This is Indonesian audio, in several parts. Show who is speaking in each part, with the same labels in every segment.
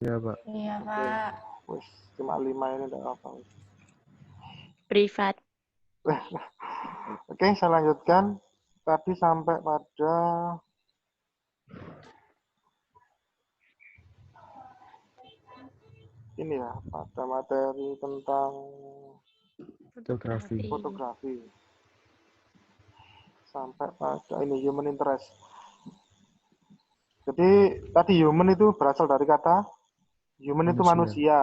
Speaker 1: Iya, Pak.
Speaker 2: Iya,
Speaker 3: Oke.
Speaker 2: Pak.
Speaker 3: Wis, cuma 5 ini enggak apa.
Speaker 2: Privat.
Speaker 3: Oke, saya lanjutkan. Tadi sampai pada ini ya, pada materi tentang
Speaker 1: Fotografi.
Speaker 3: fotografi. Sampai pada ini human interest. Jadi tadi human itu berasal dari kata human itu manusia.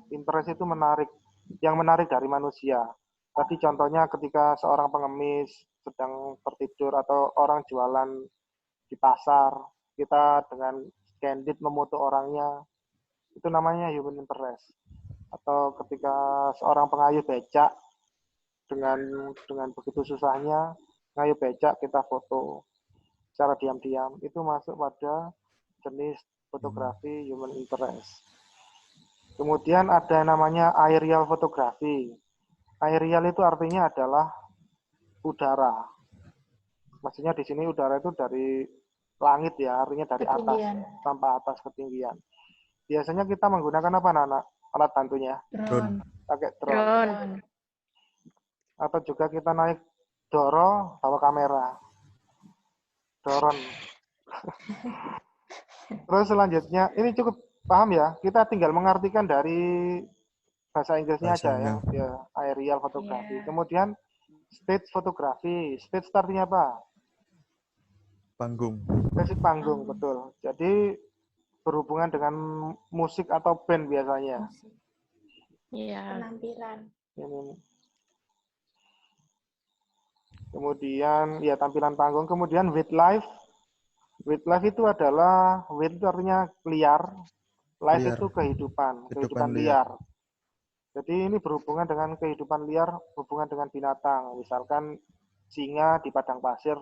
Speaker 3: Interest itu menarik. Yang menarik dari manusia. Tadi contohnya ketika seorang pengemis sedang tertidur atau orang jualan di pasar, kita dengan candid memoto orangnya, itu namanya human interest. Atau ketika seorang pengayuh becak dengan begitu susahnya ngayuh becak, kita foto secara diam-diam, itu masuk pada jenis fotografi human interest. Kemudian ada yang namanya aerial fotografi. Aerial itu artinya adalah udara. Maksudnya di sini udara itu dari langit ya, artinya dari atas,
Speaker 2: Ketinggian.
Speaker 3: tanpa atas ketinggian. Biasanya kita menggunakan apa, Nana? Alat bantunya?
Speaker 2: Drone.
Speaker 3: Pakai drone.
Speaker 2: Drone.
Speaker 3: Atau juga kita naik doro, bawa kamera. Doron. Terus selanjutnya, ini cukup paham ya? Kita tinggal mengartikan dari bahasa Inggrisnya aja ya, ya aerial fotografi.
Speaker 2: Iya.
Speaker 3: Kemudian stage fotografi. Stage artinya apa?
Speaker 1: Panggung.
Speaker 3: Stage panggung, betul. Jadi berhubungan dengan musik atau band biasanya.
Speaker 2: Iya.
Speaker 4: Penampilan.
Speaker 3: Ini. Kemudian ya tampilan panggung. Kemudian wildlife. Wildlife itu adalah wild itu artinya liar. Life
Speaker 1: Liar.
Speaker 3: itu kehidupan liar. Jadi ini berhubungan dengan kehidupan liar, hubungan dengan binatang. Misalkan singa di padang pasir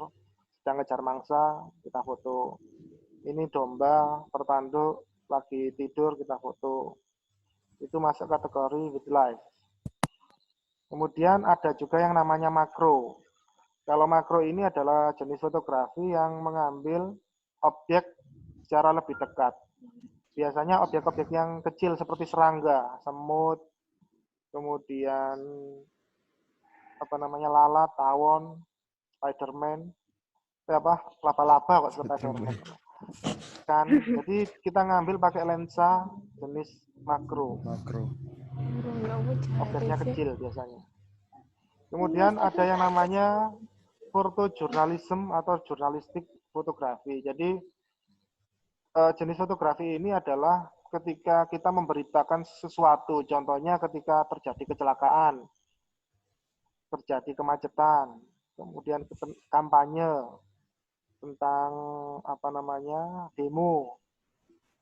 Speaker 3: sedang ngejar mangsa, kita foto. Ini domba tertanduk lagi tidur, kita foto. Itu masuk kategori wildlife. Kemudian ada juga yang namanya makro. Kalau makro ini adalah jenis fotografi yang mengambil objek secara lebih dekat. Biasanya objek-objek yang kecil seperti serangga, semut, kemudian apa namanya lalat, tawon, Spiderman, laba-laba kok Spiderman. Kan, jadi kita ngambil pakai lensa jenis makro. Objeknya kecil biasanya. Kemudian ada yang namanya fotojurnalisme atau jurnalistik fotografi. Jadi jenis fotografi ini adalah ketika kita memberitakan sesuatu, contohnya ketika terjadi kecelakaan, terjadi kemacetan, kemudian kampanye tentang apa namanya demo,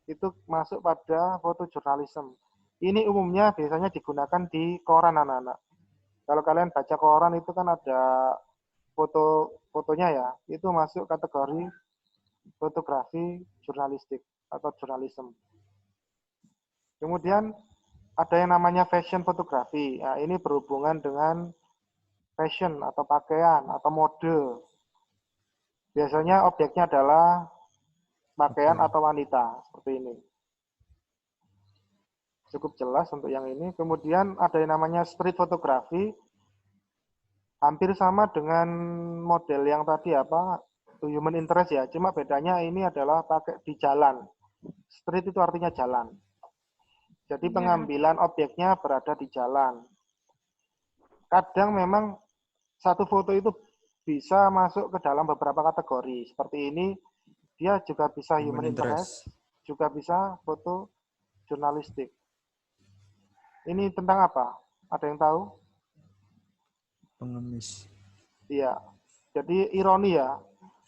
Speaker 3: itu masuk pada fotojurnalisme. Ini umumnya biasanya digunakan di koran anak-anak. Kalau kalian baca koran itu kan ada fotonya ya, itu masuk kategori fotografi jurnalistik atau jurnalisme. Kemudian ada yang namanya fashion fotografi. Nah, ini berhubungan dengan fashion atau pakaian atau mode. Biasanya objeknya adalah pakaian atau wanita, seperti ini. Cukup jelas untuk yang ini. Kemudian ada yang namanya street fotografi. Hampir sama dengan model yang tadi apa, human interest ya. Cuma bedanya ini adalah pakai di jalan. Street itu artinya jalan. Jadi pengambilan objeknya berada di jalan. Kadang memang satu foto itu bisa masuk ke dalam beberapa kategori. Seperti ini, dia juga bisa human interest, juga bisa foto jurnalistik. Ini tentang apa? Ada yang tahu?
Speaker 1: Pengemis.
Speaker 3: Iya. Jadi ironi ya.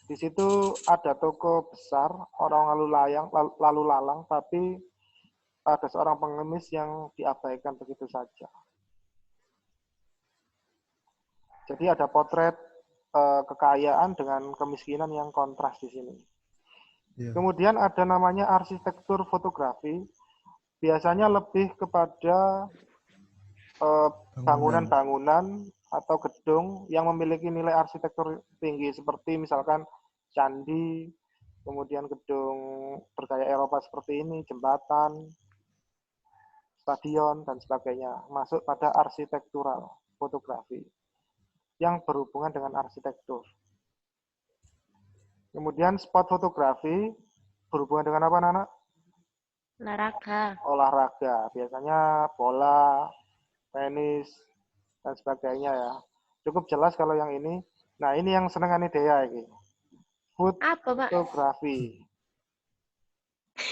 Speaker 3: Di situ ada toko besar, orang lalu lalang, tapi ada seorang pengemis yang diabaikan begitu saja. Jadi ada potret kekayaan dengan kemiskinan yang kontras di sini. Yeah. Kemudian ada namanya arsitektur fotografi. Biasanya lebih kepada bangunan-bangunan atau gedung yang memiliki nilai arsitektur tinggi, seperti misalkan candi, kemudian gedung bergaya Eropa seperti ini, jembatan, stadion, dan sebagainya. Masuk pada arsitektural fotografi yang berhubungan dengan arsitektur. Kemudian spot fotografi berhubungan dengan apa, Nana?
Speaker 2: Olahraga.
Speaker 3: Olahraga. Biasanya bola, tenis, dan sebagainya ya. Cukup jelas kalau yang ini. Nah, ini yang senengan Dea ini. Food
Speaker 2: Apa, Pak?
Speaker 3: photography.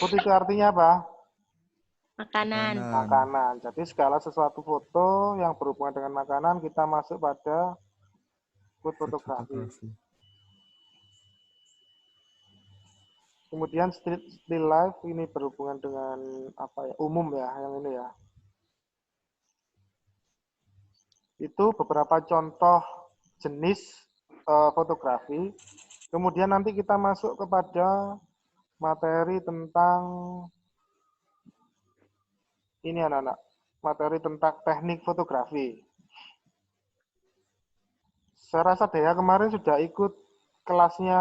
Speaker 3: Food itu artinya apa?
Speaker 2: Makanan.
Speaker 3: Makanan. Jadi segala sesuatu foto yang berhubungan dengan makanan kita masuk pada food photography. Kemudian still life ini berhubungan dengan apa ya? Umum ya, yang ini ya. Itu beberapa contoh jenis fotografi. Kemudian nanti kita masuk kepada materi tentang ini anak-anak, materi tentang teknik fotografi. Saya rasa Dea kemarin sudah ikut kelasnya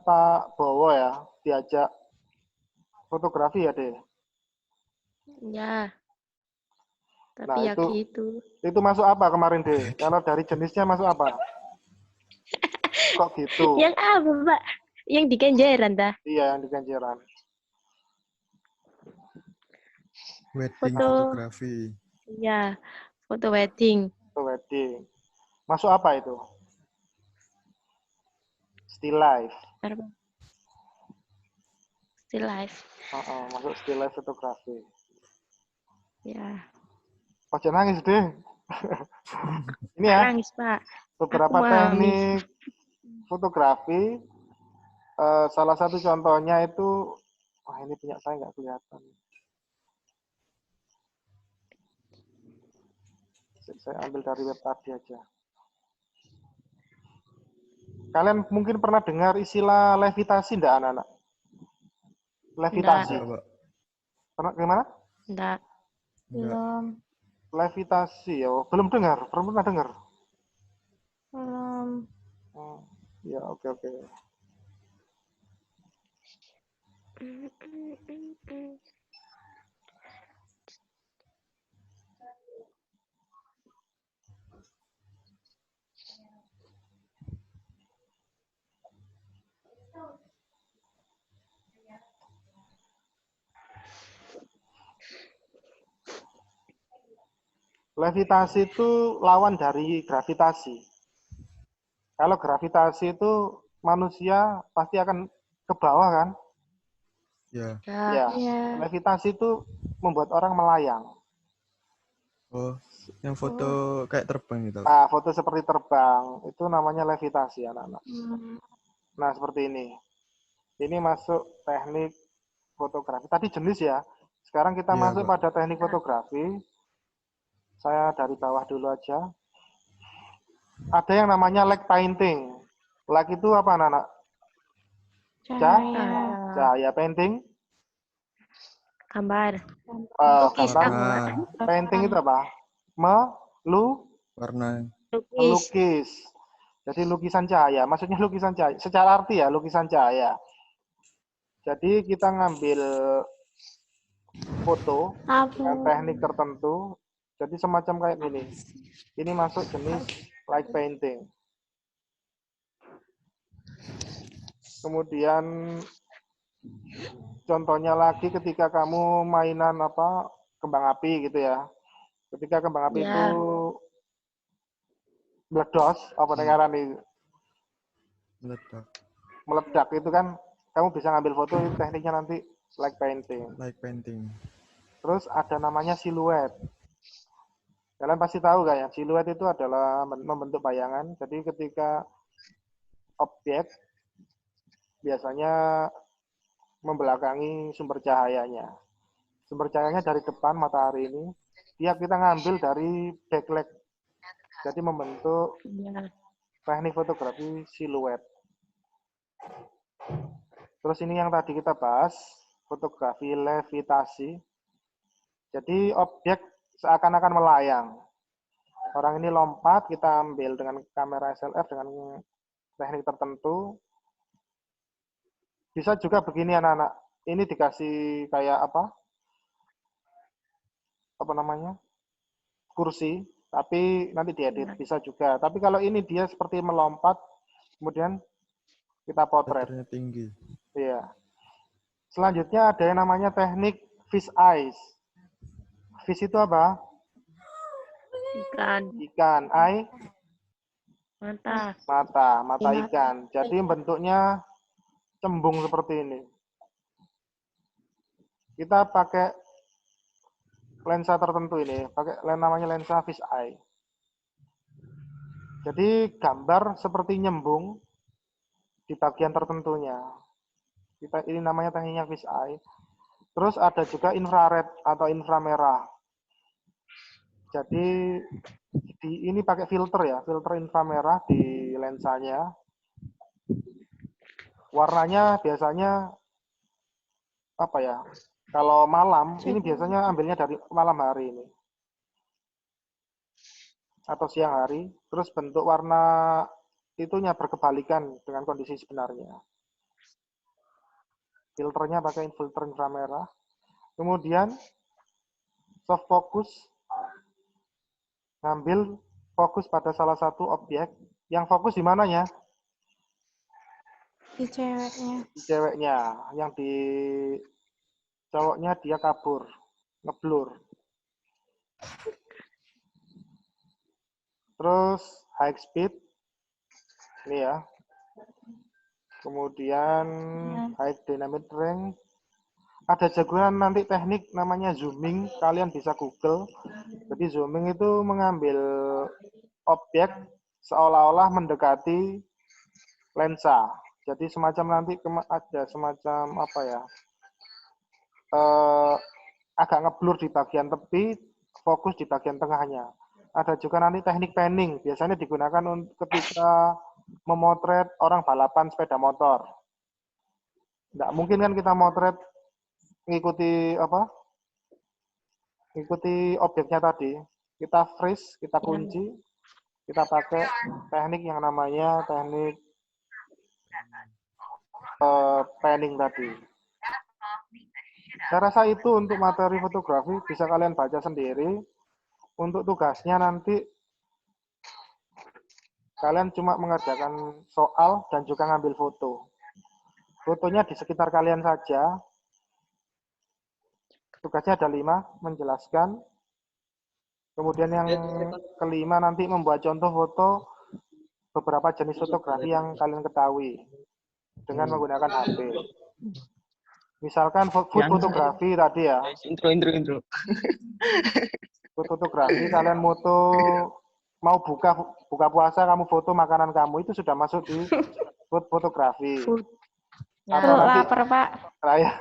Speaker 3: Pak Bowo ya, diajak fotografi ya, Dea?
Speaker 2: Ya. Tapi
Speaker 3: Nah,
Speaker 2: ya gitu.
Speaker 3: Itu masuk apa kemarin, Dea? Kalau dari jenisnya masuk apa? Kok gitu?
Speaker 2: Yang apa, Pak? Yang di Kenjeran, dah.
Speaker 3: Iya, yang di Kenjeran.
Speaker 1: Wedding
Speaker 2: Foto.
Speaker 1: fotografi.
Speaker 2: Iya, foto wedding.
Speaker 3: Foto wedding. Masuk apa itu? Still life.
Speaker 2: Still life.
Speaker 3: Masuk still life fotografi.
Speaker 2: Ya.
Speaker 3: Ojo nangis, deh. Ini ya.
Speaker 2: Nangis, Pak.
Speaker 3: Beberapa teknik fotografi. Salah satu contohnya itu, wah ini punya saya nggak kelihatan. Saya ambil dari web tadi aja. Kalian mungkin pernah dengar istilah levitasi enggak, anak-anak? Levitasi.
Speaker 1: Enggak.
Speaker 3: Pernah gimana?
Speaker 2: Enggak.
Speaker 4: Belum.
Speaker 3: Levitasi ya, belum dengar, belum pernah dengar.
Speaker 4: Belum.
Speaker 3: Ya, oke. Levitasi itu lawan dari gravitasi. Kalau gravitasi itu manusia pasti akan ke bawah kan?
Speaker 1: Ya.
Speaker 3: Ya. Levitasi itu membuat orang melayang.
Speaker 1: Oh, yang foto kayak terbang gitu.
Speaker 3: Nah, foto seperti terbang itu namanya levitasi, anak-anak. Nah, seperti ini. Ini masuk teknik fotografi. Tadi jenis ya. Sekarang kita masuk
Speaker 1: Pak.
Speaker 3: pada teknik fotografi. Saya dari bawah dulu aja. Ada yang namanya light painting. Light itu apa, anak-anak? Cahaya. Painting?
Speaker 2: Gambar.
Speaker 3: Gambar. Painting itu apa?
Speaker 1: Warna.
Speaker 3: Melukis. Jadi lukisan cahaya. Maksudnya lukisan cahaya. Secara arti ya, lukisan cahaya. Jadi kita ngambil foto dengan teknik tertentu. Jadi semacam kayak gini. Ini masuk jenis light painting. Kemudian contohnya lagi ketika kamu mainan apa kembang api gitu ya. Ketika kembang api itu meledos, apa dengaran nih? Meledak itu kan kamu bisa ngambil foto, itu tekniknya nanti light painting. Terus ada namanya siluet. Kalian pasti tahu kan ya, siluet itu adalah membentuk bayangan. Jadi ketika objek biasanya membelakangi sumber cahayanya. Sumber cahayanya dari depan matahari ini, dia kita ngambil dari backlight. Jadi membentuk teknik fotografi siluet. Terus ini yang tadi kita bahas, fotografi levitasi. Jadi objek seakan-akan melayang. Orang ini lompat, kita ambil dengan kamera SLF dengan teknik tertentu. Bisa juga begini anak-anak. Ini dikasih kayak apa? apa namanya kursi, tapi nanti diedit bisa juga. Tapi kalau ini dia seperti melompat, kemudian kita potret.
Speaker 1: Datarnya tinggi.
Speaker 3: Iya. Selanjutnya ada yang namanya teknik fish eyes. Fish itu apa?
Speaker 2: Ikan.
Speaker 3: Ikan. Eye?
Speaker 2: Mata.
Speaker 3: Mata ikan. Jadi bentuknya cembung seperti ini. Kita pakai lensa tertentu ini, pakai namanya lensa fish eye. Jadi gambar seperti nyembung di bagian tertentunya. Ini namanya tekniknya fish eye. Terus ada juga infrared atau inframerah. Jadi ini pakai filter ya, filter inframerah di lensanya. Warnanya biasanya apa ya? Kalau malam ini biasanya ambilnya dari malam hari ini. Atau siang hari, terus bentuk warna itunya berkebalikan dengan kondisi sebenarnya. Filternya pakai filter inframerah. Kemudian soft focus, ngambil fokus pada salah satu objek. Yang fokus di mananya?
Speaker 4: Di ceweknya.
Speaker 3: Di ceweknya. Yang di cowoknya dia kabur, ngeblur. Terus high speed, ini ya. Kemudian high dynamic range. Ada jagoan nanti teknik namanya zooming, kalian bisa Google. Jadi zooming itu mengambil objek seolah-olah mendekati lensa. Jadi semacam nanti ada semacam apa ya, agak ngeblur di bagian tepi, fokus di bagian tengahnya. Ada juga nanti teknik panning, biasanya digunakan ketika memotret orang balapan sepeda motor. Nggak mungkin kan kita motret ngikuti apa? Ngikuti objeknya tadi. Kita freeze, kita kunci, kita pakai teknik yang namanya teknik panning tadi. Saya rasa itu untuk materi fotografi bisa kalian baca sendiri. Untuk tugasnya nanti kalian cuma mengerjakan soal dan juga ngambil foto. Fotonya di sekitar kalian saja. Tugasnya ada 5, menjelaskan. Kemudian yang kelima nanti membuat contoh foto beberapa jenis fotografi yang kalian ketahui dengan menggunakan HP. Misalkan food fotografi tadi ya.
Speaker 5: Intro.
Speaker 3: Food fotografi kalian moto mau buka puasa kamu foto makanan kamu itu sudah masuk di food fotografi.
Speaker 2: Ya.
Speaker 3: Atau nanti,
Speaker 4: Lapar, Pak.
Speaker 3: nah ya,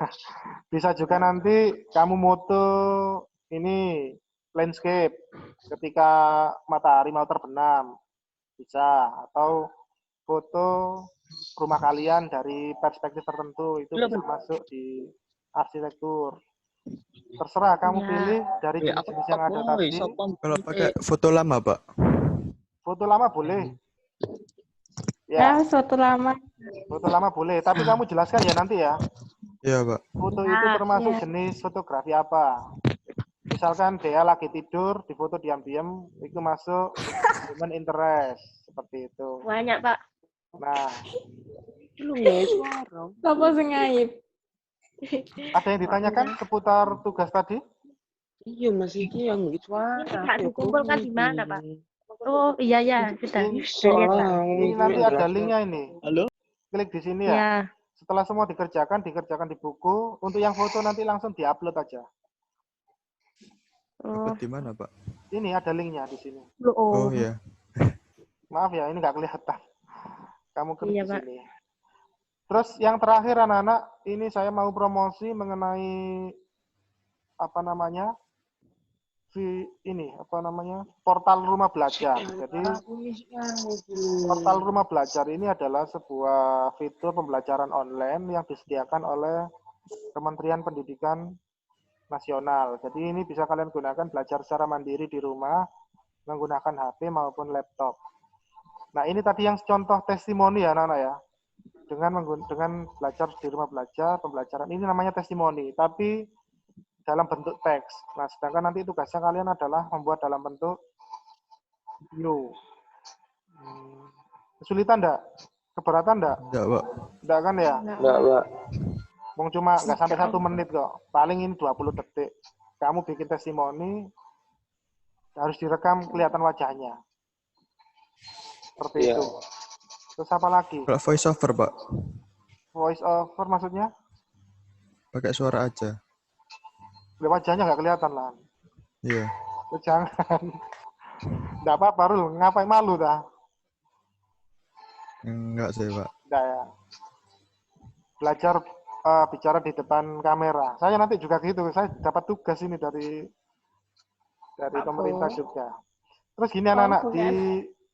Speaker 3: bisa juga nanti kamu moto ini landscape ketika matahari mau terbenam. Bisa. Atau foto rumah kalian dari perspektif tertentu itu bisa masuk di arsitektur. Terserah kamu pilih dari jenis-jenis yang ada tadi.
Speaker 1: Kalau pakai foto lama, Pak?
Speaker 3: Foto lama boleh.
Speaker 4: Ya,
Speaker 3: Ya,
Speaker 4: suatu lama.
Speaker 3: foto lama boleh. Tapi kamu jelaskan ya nanti ya.
Speaker 1: Iya, Pak.
Speaker 3: Foto itu termasuk jenis fotografi apa? Misalkan dia lagi tidur, difoto diam-diam, itu masuk human interest. Seperti itu.
Speaker 2: Banyak, Pak.
Speaker 3: Nah,
Speaker 4: Apa sing ngaib?
Speaker 3: ada yang ditanyakan seputar tugas tadi?
Speaker 5: Iya, Mas iki yang suara.
Speaker 2: Ini nggak dikumpulkan di mana, Pak? Oh, iya, sudah.
Speaker 3: Ini nanti ada linknya ini.
Speaker 5: Halo?
Speaker 3: Klik di sini ya.
Speaker 2: Ya.
Speaker 3: Setelah semua dikerjakan di buku. Untuk yang foto nanti langsung diupload aja.
Speaker 2: Oh,
Speaker 1: Di mana, Pak?
Speaker 3: Ini ada linknya di sini.
Speaker 1: Oh, iya.
Speaker 3: Maaf ya, ini nggak kelihatan. Kamu klik
Speaker 2: Iya,
Speaker 3: di
Speaker 2: Pak.
Speaker 3: sini. Terus yang terakhir anak-anak, ini saya mau promosi mengenai apa namanya? Portal Rumah Belajar. Jadi Portal Rumah Belajar ini adalah sebuah fitur pembelajaran online yang disediakan oleh Kementerian Pendidikan Nasional. Jadi ini bisa kalian gunakan belajar secara mandiri di rumah menggunakan HP maupun laptop. Nah, ini tadi yang contoh testimoni ya anak-anak ya. Dengan belajar di rumah belajar, pembelajaran ini namanya testimoni. Tapi dalam bentuk teks. Nah, sedangkan nanti tugasnya kalian adalah membuat dalam bentuk video. Kesulitan enggak? Keberatan enggak?
Speaker 1: Enggak, Pak.
Speaker 3: Enggak kan ya?
Speaker 5: Enggak, Pak.
Speaker 3: Wong cuma nggak sampai 1 menit kok. Paling ini 20 detik. Kamu bikin testimoni, harus direkam kelihatan wajahnya. Seperti
Speaker 5: Iya.
Speaker 3: itu. Terus apa lagi?
Speaker 1: Kalau voice over, Pak.
Speaker 3: Voice over maksudnya?
Speaker 1: Pakai suara aja.
Speaker 3: Wajahnya nggak kelihatan lah.
Speaker 1: Iya.
Speaker 3: Jangan. Nggak apa-apa, Rul. Ngapain malu dah?
Speaker 1: Enggak sih, Pak.
Speaker 3: Nggak ya. Belajar bicara di depan kamera. Saya nanti juga gitu. Saya dapat tugas ini dari pemerintah juga. Terus gini anak-anak, di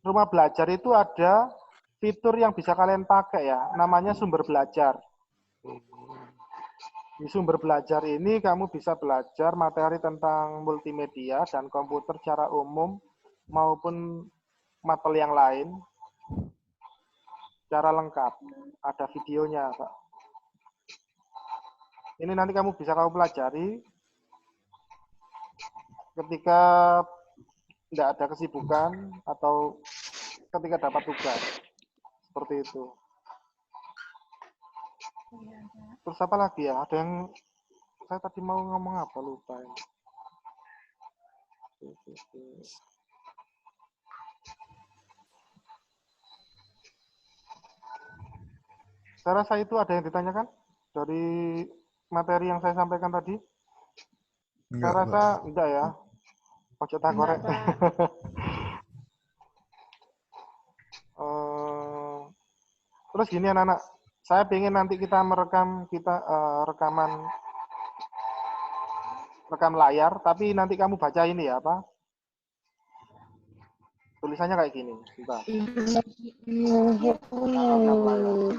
Speaker 3: rumah belajar itu ada fitur yang bisa kalian pakai ya. Namanya sumber belajar. Di sumber belajar ini kamu bisa belajar materi tentang multimedia dan komputer secara umum maupun materi yang lain secara lengkap. Ada videonya, Pak. Ini nanti kamu bisa pelajari ketika tidak ada kesibukan atau ketika dapat tugas. Seperti itu. Terus apa lagi ya? Ada yang saya tadi mau ngomong apa, lupa ya. Saya rasa itu ada yang ditanyakan dari materi yang saya sampaikan tadi.
Speaker 1: Enggak,
Speaker 3: Saya rasa
Speaker 1: Pak.
Speaker 3: enggak ya. Ojo tak gorek. Terus gini anak-anak, saya pengen nanti kita merekam rekam layar, tapi nanti kamu baca ini ya apa? Tulisannya kayak gini. Bentar. Rekam layar.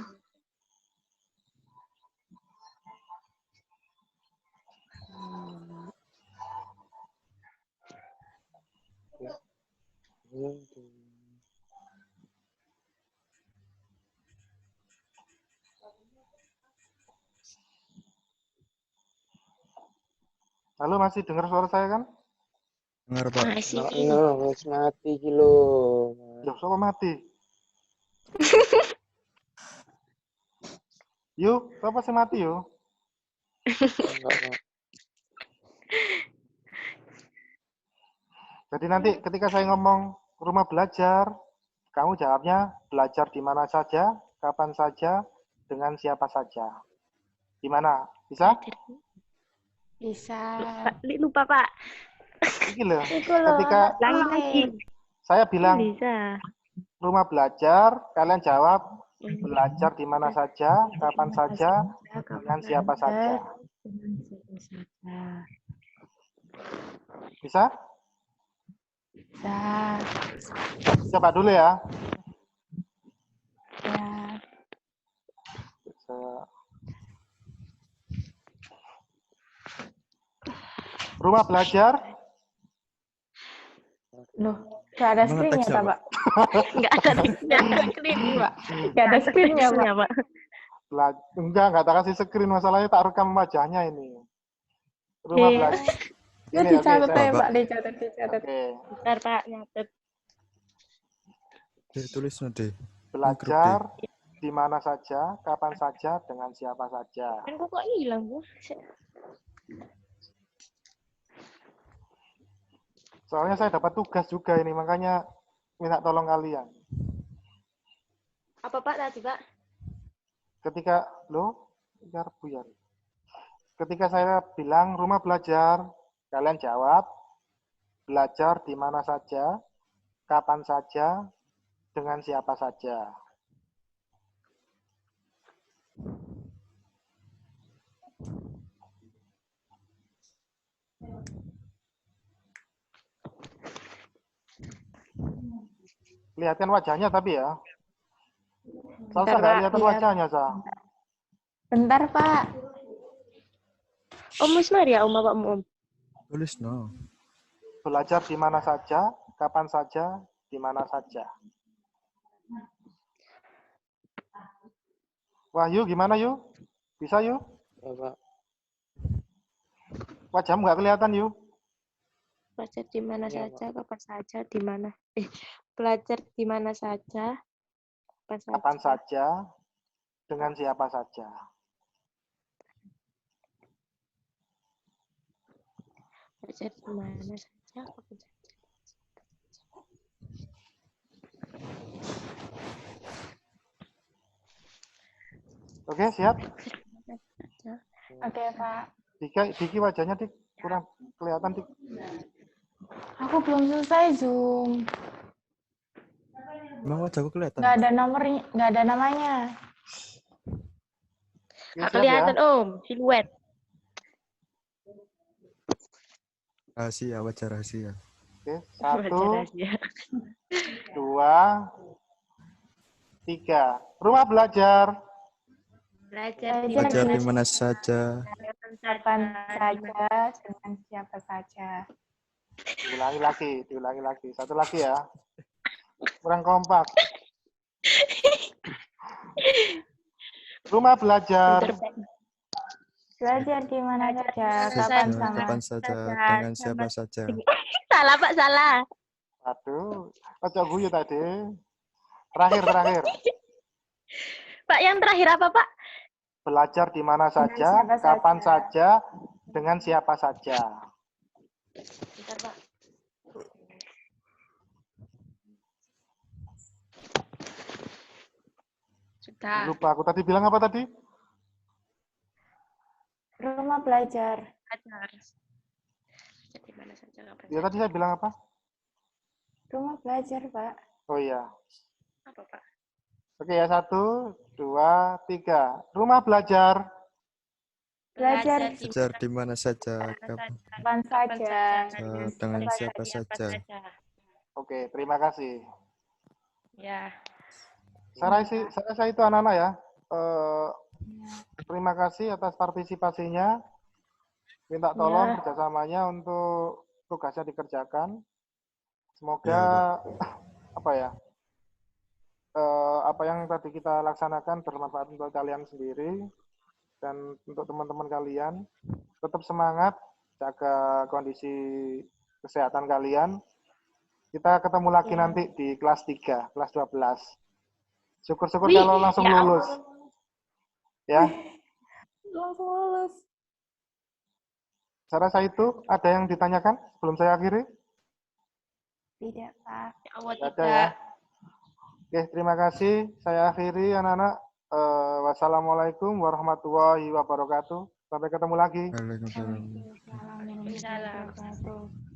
Speaker 3: Halo, masih dengar suara saya kan?
Speaker 1: Dengar, Pak.
Speaker 2: Masih.
Speaker 5: Wis mati iki lho.
Speaker 3: Loh, siapa mati? Yuk, siapa sih mati yuk?
Speaker 5: Enggak, Pak.
Speaker 3: Jadi nanti ketika saya ngomong rumah belajar, kamu jawabnya belajar di mana saja, kapan saja, dengan siapa saja. Gimana? Bisa?
Speaker 4: Bisa.
Speaker 2: Lupa, Pak.
Speaker 3: Ini loh.
Speaker 4: Iku loh.
Speaker 3: Ketika
Speaker 2: Lagi.
Speaker 3: saya bilang
Speaker 2: Bisa.
Speaker 3: rumah belajar, kalian jawab belajar di mana saja, kapan saja, dengan siapa saja. Bisa?
Speaker 4: Bisa.
Speaker 3: Coba dulu ya.
Speaker 4: Ya.
Speaker 3: Rumah belajar,
Speaker 4: Loh, gak ada
Speaker 1: Mana
Speaker 4: screen-nya,
Speaker 1: teksnya,
Speaker 4: tak, Pak?
Speaker 2: Enggak ada teksnya.
Speaker 4: Pak. Gak ada screen-nya, Pak.
Speaker 2: Teksnya, Pak.
Speaker 3: enggak tak kasih screen, masalahnya tak rekam wajahnya ini. Rumah belajar.
Speaker 4: Ya
Speaker 3: Ini,
Speaker 4: dicatat
Speaker 3: oke,
Speaker 4: ya,
Speaker 1: Pak.
Speaker 4: Pak. Dicatat.
Speaker 3: Oke.
Speaker 2: Bentar, Pak. Nyatet.
Speaker 1: Tulis nanti.
Speaker 3: Belajar di mana saja, kapan saja, dengan siapa saja.
Speaker 2: Kan kok hilang, Bu?
Speaker 3: Soalnya saya dapat tugas juga ini, makanya minta tolong kalian.
Speaker 2: Apa, Pak, tadi, Pak?
Speaker 3: Ketika, buyar. Ketika saya bilang rumah belajar, kalian jawab belajar di mana saja, kapan saja, dengan siapa saja. Lihatkan wajahnya tapi ya. Salsa nggak kelihatan wajahnya, Sa.
Speaker 4: Bentar, Pak.
Speaker 2: Om Wismar ya, Om Bapakmu, Om?
Speaker 1: Tulis, no.
Speaker 3: Belajar di mana saja, kapan saja, di mana saja. Wahyu, gimana, Yu? Bisa, Yu?
Speaker 5: Ya, Pak.
Speaker 3: Wajahmu nggak kelihatan, Yu.
Speaker 2: Belajar di mana
Speaker 5: Iya,
Speaker 2: saja, kapan saja, di mana. Belajar di mana saja,
Speaker 3: Kapan saja, dengan siapa saja.
Speaker 2: Belajar di mana saja, kapan saja.
Speaker 3: Oke, siap?
Speaker 4: Oke, Pak.
Speaker 3: Diki wajahnya Dik kurang kelihatan Dik.
Speaker 4: Aku belum selesai Zoom.
Speaker 1: Emang wajahku kelihatan?
Speaker 4: Nggak ada nomornya, nggak ada namanya.
Speaker 3: Oke,
Speaker 2: Nggak
Speaker 3: siap
Speaker 2: kelihatan,
Speaker 3: ya.
Speaker 2: Om. Siluet.
Speaker 1: Rahasia, wajah rahasia.
Speaker 3: Oke,
Speaker 2: Wajah
Speaker 3: 1,
Speaker 2: rahasia.
Speaker 3: 2, 3. Rumah belajar.
Speaker 2: Belajar di
Speaker 1: Belajar
Speaker 2: mana
Speaker 1: di mana saja.
Speaker 4: Kapan saja, dengan siapa saja.
Speaker 3: Diulangi lagi. Satu lagi ya. Kurang kompak. Rumah belajar.
Speaker 4: Belajar di mana saja,
Speaker 2: Kapan
Speaker 4: kapan
Speaker 1: Saja,
Speaker 4: sama.
Speaker 1: kapan saja, dengan siapa saja.
Speaker 2: Salah, Pak, salah.
Speaker 3: Aduh, ojo guyu tadi. Terakhir.
Speaker 2: Pak, yang terakhir apa, Pak?
Speaker 3: Belajar di mana saja,
Speaker 4: siapa saja.
Speaker 3: kapan saja, dengan siapa saja.
Speaker 2: Bentar, Pak. Sudah.
Speaker 3: Lupa aku tadi bilang apa tadi?
Speaker 4: Rumah belajar.
Speaker 2: Belajar. Belajar di mana saja, kapan
Speaker 3: Ya tadi saya bilang apa?
Speaker 4: Rumah belajar, Pak.
Speaker 3: Oh iya.
Speaker 2: Apa, Pak?
Speaker 3: Oke ya, 1, 2, 3. Rumah belajar.
Speaker 4: Belajar
Speaker 1: Belajar di mana saja,
Speaker 4: kapan saja,
Speaker 1: dengan siapa saja.
Speaker 3: Oke, terima kasih.
Speaker 2: Ya.
Speaker 3: Saya rasa itu anak-anak ya. Terima kasih atas partisipasinya. Minta tolong kerjasamanya untuk tugasnya dikerjakan. Semoga apa ya? Apa yang tadi kita laksanakan bermanfaat untuk kalian sendiri dan untuk teman-teman kalian. Tetap semangat, jaga kondisi kesehatan kalian. Kita ketemu lagi nanti di kelas 3, kelas 12. Syukur-syukur kalau langsung lulus. Ya.
Speaker 4: langsung lulus.
Speaker 3: Saya rasa itu ada yang ditanyakan sebelum saya akhiri?
Speaker 4: Tidak, Pak.
Speaker 2: Ya Allah,
Speaker 3: Tidak ada
Speaker 2: tidak.
Speaker 3: ya. Oke, terima kasih. Saya akhiri anak-anak. Wassalamualaikum warahmatullahi wabarakatuh. Sampai ketemu lagi.
Speaker 1: Waalaikumsalam.
Speaker 4: Waalaikumsalam warahmatullahi wabarakatuh.